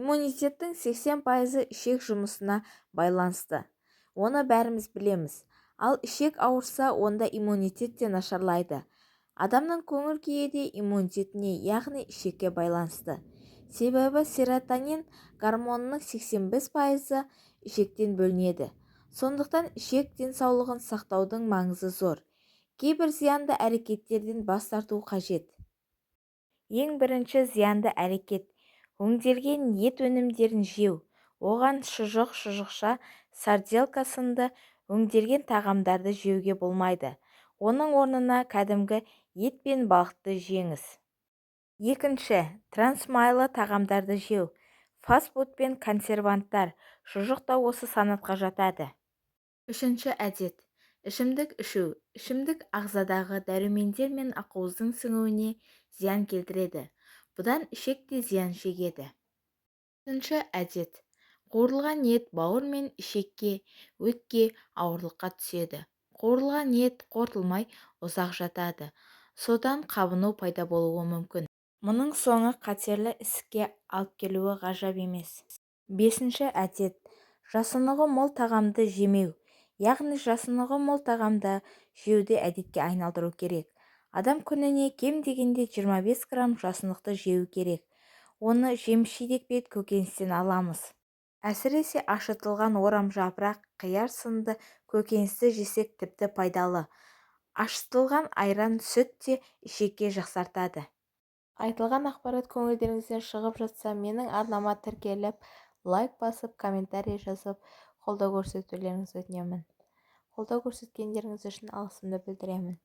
Иммунитеттің 80% ішек жұмысына байланысты. Оны бәріміз білеміз. Ал ішек ауырса, онда иммунитет те нашарлайды. Адамның көңіл-күйі де иммунитетіне, яғни ішекке байланысты. Себебі серотонин гормонының 85% ішектен бөлінеді. Сондықтан ішек денсаулығын сақтаудың маңызы зор. Кейбір зиянды әрекеттерден бас тарту қажет. Ең бірінші зиянды әрекет – өңделген ет өнімдерін жеу. Оған шұжық, шұжықша, сарделка сынды өңделген тағамдарды жеуге болмайды. Оның орнына кәдімгі ет пен балықты жеңіз. Екінші, трансмайлы тағамдарды жеу. Фастфуд пен консерванттар, шұжық та осы санатқа жатады. Үшінші әдет – ішімдік ішу. Ішімдік ағзадағы дәрумендер мен ақуыздың сіңуіне зиян келтіреді. Бұдан ішек те зиян шегеді. Төртінші әдет – қуырылған ет бауыр мен ішекке, өтке ауырлыққа түседі. Қуырылған ет қорытылмай ұзақ жатады. Содан қабыну пайда болуы мүмкін. Мұның соңы қатерлі ісікке алып келуі ғажап емес. Бесінші әдет – жасұнығы мол тағамды жемеу. Яғни жасұнығы мол тағамды жеуді әдетке айналдыру керек. Адам күніне кем дегенде 25 грамм жасұнықты жеу керек. Оны жеміс-жидек пен көкөністен аламыз. Әсіресе ашытылған орамжапырақ, қияр сынды көкөністі жесек тіпті пайдалы. Ашытылған айран, сүт те ішекке жақсартады. Айтылған ақпарат көңілдеріңізден шығып жатса, менің арнама тіркеліп, лайк басып, комментарий жазып, қолдау көрсетулеріңізді өтінемін. Қолдау көрсеткендеріңіз үшін алғысымды білдіремін.